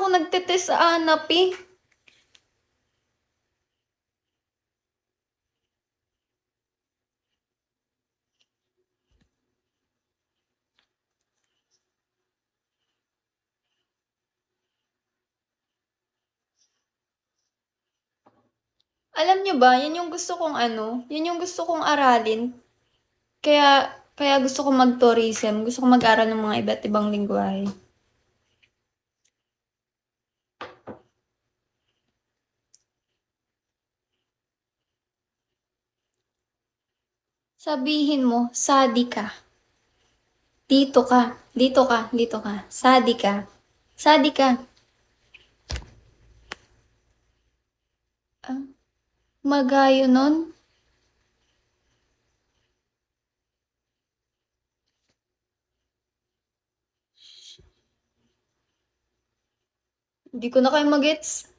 ako nagtetest sa ANAP eh. Alam nyo ba, yan yung gusto kong yan yung gusto kong aralin. Kaya, kaya gusto kong mag-tourism. Gusto kong mag-aral ng mga iba't ibang lingwahe. Sabihin mo, sadi ka. Dito ka. Dito ka. Dito ka. Sadi ka. Sadi ka. Ah, magayo nun? Hindi ko na kayo magets.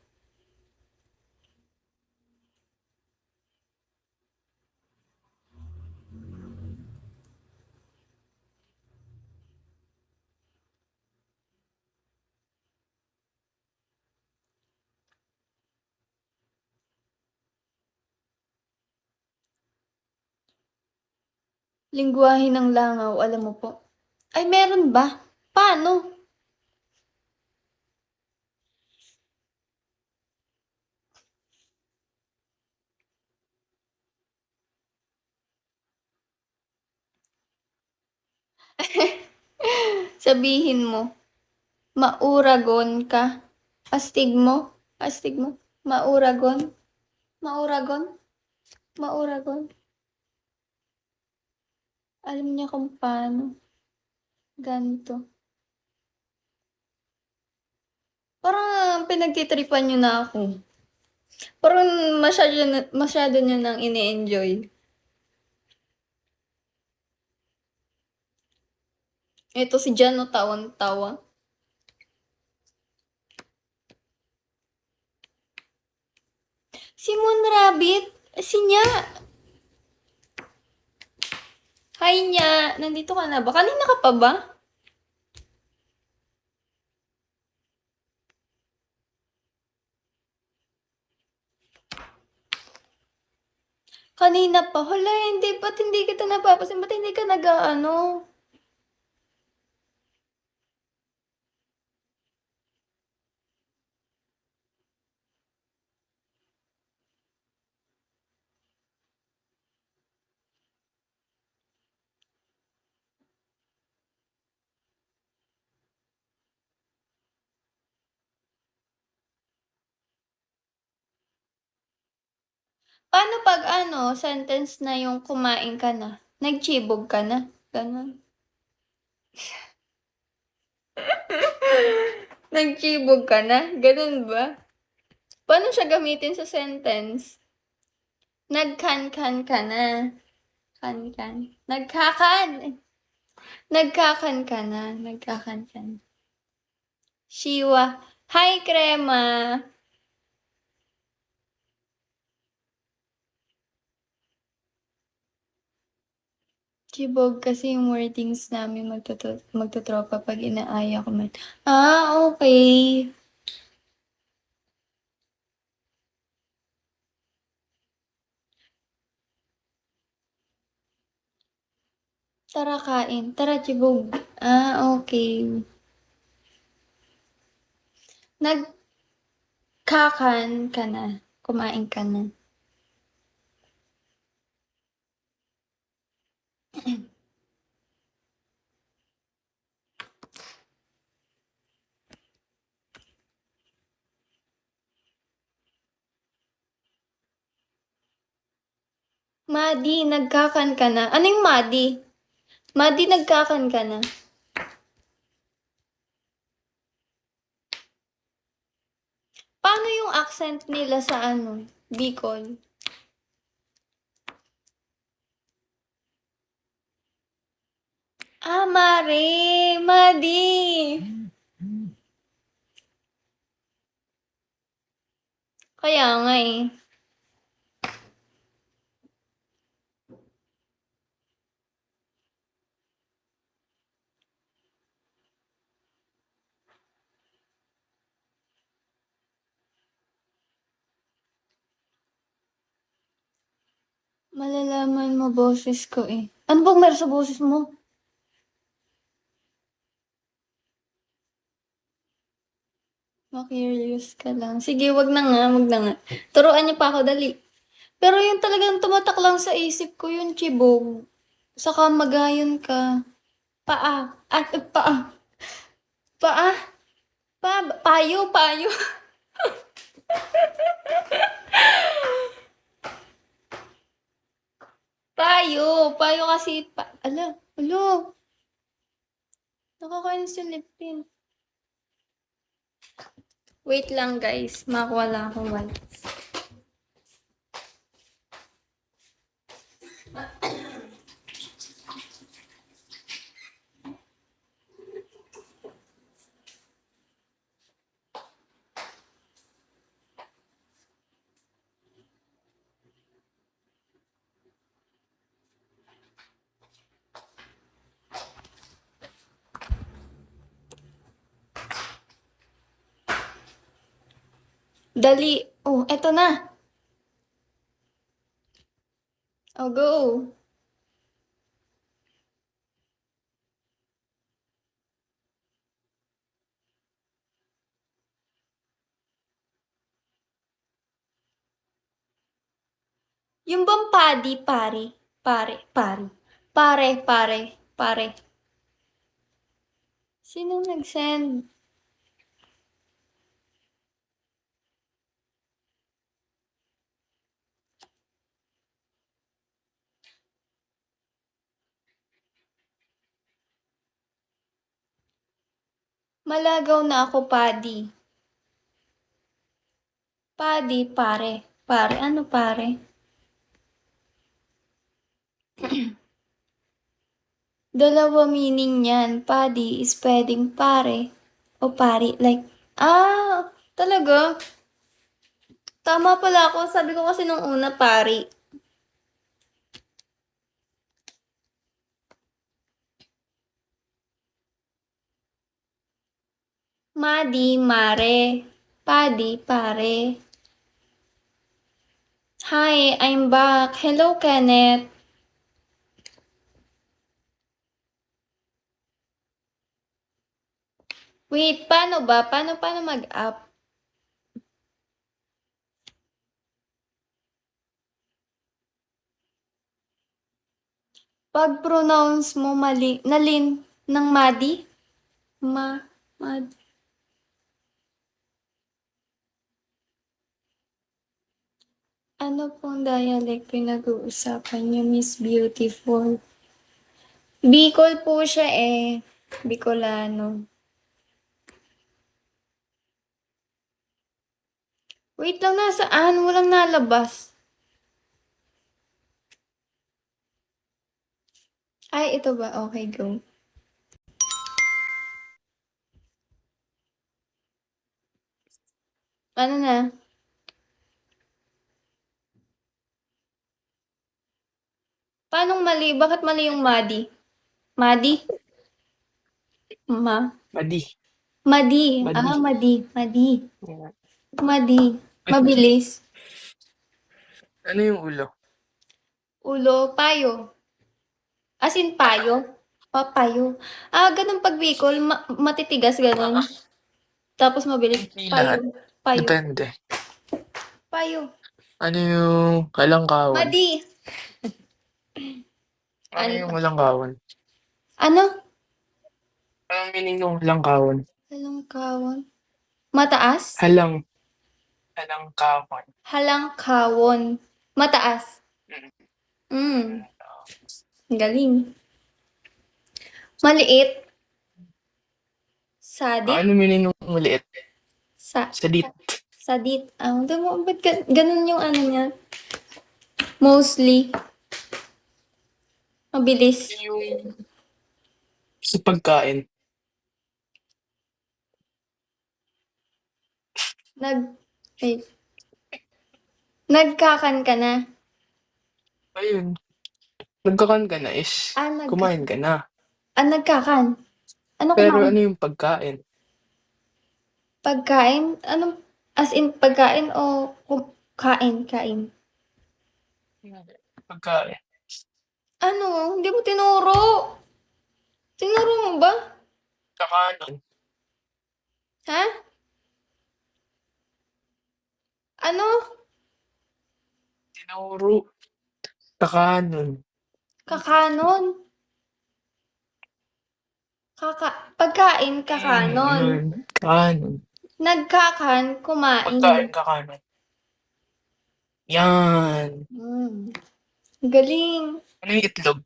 Lingwahe ng langaw, alam mo po. Ay, meron ba? Paano? Sabihin mo, mauragon ka. Astig mo. Astig mo. Mauragon. Mauragon. Mauragon. Alam niya kung paano. Ganto. Parang pinagtitripan niyo na ako. Parang masyado niyo nang ini-enjoy. Ito si Jano tawang-tawa. Si Moon Rabbit, si Nya. Hi Nya, nandito ka na ba? Kanina ka pa ba? Kanina pa. Hala, hindi. Ba't hindi kita napapasin? Ba't hindi ka nag-ano? Paano pag sentence na yung kumain ka na? Nagchibog ka na? Ganon. Nagchibog ka na? Ganon ba? Paano siya gamitin sa sentence? Nagkan-kan ka na. Kan-kan. Nagkakan. Nagkakan ka na. Nagkakan ka na. Shiwa. Hi, Krema. Chibog kasi yung wordings namin magtotropa pag inaaya ko man. Ah, okay. Tara kain. Tara, chibog. Ah, okay. Nagkakan ka na. Kumain ka na. Madi, nagkakan ka na. Ano yung Madi? Madi, nagkakan ka na. Paano yung accent nila sa Bicol? Ah, Mare! Madi! Kaya nga eh. Malalaman mo boses ko eh. Ano bang meron sa boses mo? Ma-curious ka lang. Sige, wag na nga, wag na nga. Turuan niyo pa ako, dali. Pero yung talagang tumatak lang sa isip ko, yung chibog. Saka magayon ka. Paa. At paa. Paa. Payo, payo. Payo. Payo kasi, ala, alo. Nakakainis yung lip tint. Wait lang guys, makakuha lang akong wipes. Dali. Oh, eto na. Oh, go. Yung bang paddy, pare? Pare, pare. Pare, pare, pare. Sinong nag-send? Malagaw na ako, paddy. Paddy, pare. Pare, ano pare? Dalawa meaning niyan. Paddy is pwedeng pare o pari. Like, talaga? Tama pala ako. Sabi ko kasi nung una, pari. Madi, mare. Paddy, pare. Hi, I'm back. Hello, Kenneth. Wait, paano ba? Paano mag-up? Pag pronounce mo mali, nalin ng madi? Mad. Ano pong dialect pinag-uusapan niyo, Miss Beautiful? Bicol po siya eh. Bicolano. Wait lang, nasaan? Walang nalabas. Ay, ito ba? Okay, go. Ano na? Paanong mali? Bakit mali yung madi? Madi? Ma? Madi. Madi. Madi. Madi. Madi. Madi. Mabilis. Ano yung ulo? Ulo, payo. As in payo? Payo. Ganun pag Bicol, matitigas ganun. Tapos mabilis. Hindi Payo. lahat. Payo. Depende. Payo. Ano yung halangkawan? Madi. Ano Ano yung pa? halangkawan? Ano? Anong meaning ng halangkawan? Halangkawan. Mataas? Halangkawan. Halangkawon. Mataas. Mm. Galing. Maliit. Sadit. Ano meaning ng maliit? Sa Sadit. sadit. Ba't ganun yung ano niya? Mostly. Mabilis. Yung sa pagkain. Wait. Nagkakan ka na. Ayun. Nagkakan ka na is kumain ka na. Nagkakan. Ano Pero kumain? ano yung pagkain? Pagkain? Anong, as in pagkain o kain? Kain. Pagkain. Ano? Hindi mo tinuro. Tinuro mo ba? Kakanon. Ha? Ano? Tinuro. Kakanon. Kakanon. Pagkain, kakanon. Yun. Kakanon. Nagkakan, kumain. Pagkain, kakanon. Yan. Galing. Ano yung itlog?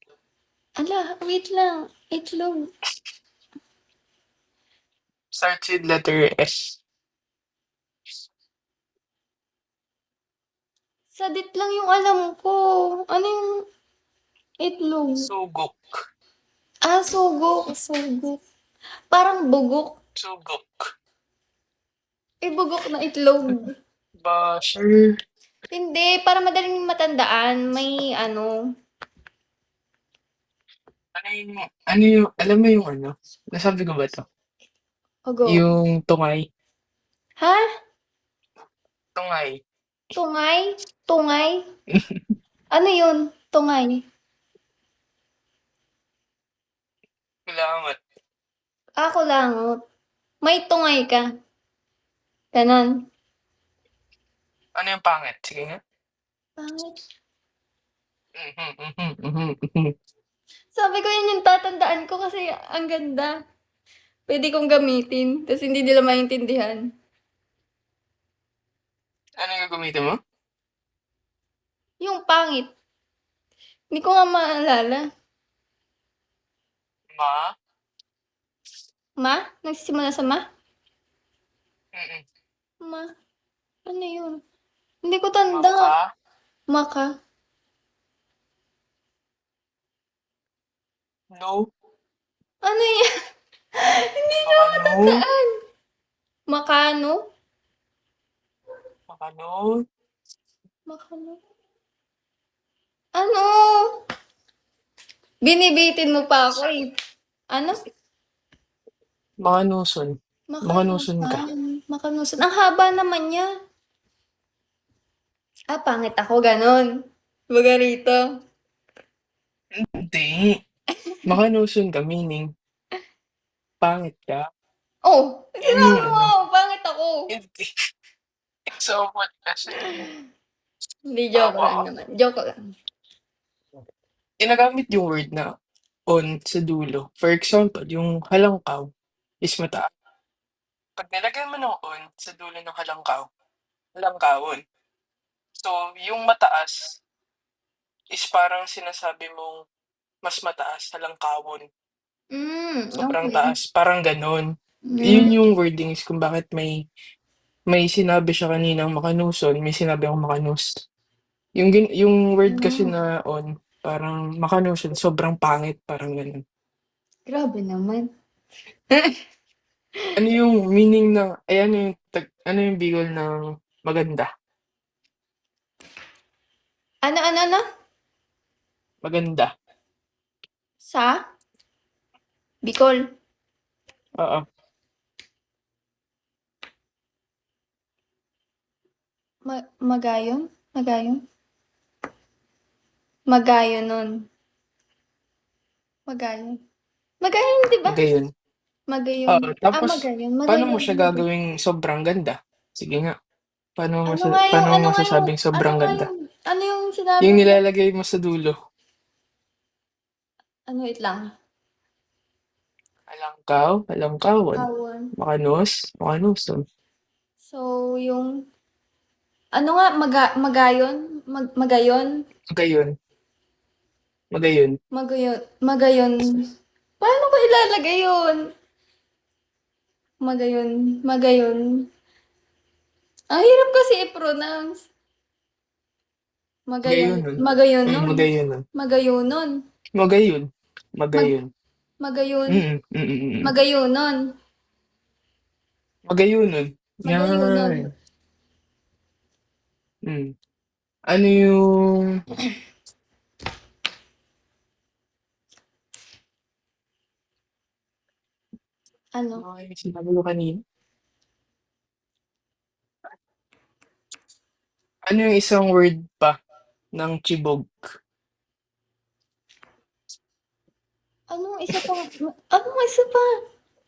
Ala, wait lang. Itlog. Starts with letter S. Sadit lang yung alam ko. Ano yung itlog? Sugok. Sugok. Sugok. Parang bugok. Sugok. Bugok na itlog. Basher. Hindi, para madaling matandaan. May ano. Alam mo yung ano? Nasabi ko ba to? Ogo. Yung tungay. Ha? Tungay. Tungay? Tungay? Ano yun? Tungay? Salamat. Ako langot. May tungay ka. Ganon. Ano yung pangit? Sige nga. Pangit. Mhm. Sabi ko yun yung tatandaan ko kasi ang ganda. Pwede kong gamitin. Tapos hindi nila maintindihan. Ano yung gagamitin mo? Yung pangit. Hindi ko nga maalala. Ma? Ma? Nagsisimula sa ma? Mm-mm. Ma? Ano yun? Hindi ko tanda. Maka? Maka? No? Ano yan? Hindi na ako Makano? tandaan. Makano? Makano? Makano? Ano? Binibitin mo pa ako eh. Ano? Makanuson. Makanuson ka. Makanuson. Ang haba naman niya. Pangit ako, ganon. Baga rito. Hindi. Makanuson ka, meaning pangit ka. Oh, Yan yung sinabi ano. mo, pangit ako. Hindi. So what kasi? Hindi, joke Tawa lang ka. naman. Joke lang. Ginagamit yung word na on sa dulo. For example, yung halangkaw is mataas. Pag nilagay mo ng on sa dulo ng halangkawon. So, yung mataas is parang sinasabi mong mas mataas halangkawon. Sobrang Okay. taas. Parang ganon. Yun yung wordings kung bakit may sinabi siya kaninang makanuson, may sinabi akong makanus. Yung word kasi na on, parang makanuson, sobrang pangit, parang ganun. Grabe naman. Ano yung meaning ng, ano yung bigol ng maganda? Ano? Maganda. Sa? Bicol. Oo. Magayon? Magayon? Magayon nun. Magayon. Magayon, di ba? Gayon. Magayon. Oo. Tapos, Magayon. paano mo Magayon. siya gagawing sobrang ganda? Sige nga. Paano mo Ano nga yung, masasabing sobrang ganda? ano yung sinabi Yung mo? nilalagay mo sa dulo. Ano, wait lang. Halangkawon. Kawon. Makanuson. So, yung, ano nga, magayon? Magayon? Magayon. Magayon. Paano ko ilalagay yun? Magayon. Ang hirap kasi i-pronounce. Magayonon. Magayonon. Magayonon. Magayonon. Magayon. Magayon. Magayon. Mm. Magayonon. Magayonon. Magayonon. Yan. Ano yung Ano? ay, sinabi ko kanina? Ano yung isang word pa ng chibog? Anong isa pa? Anong isa pa?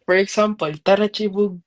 For example, tara chibog.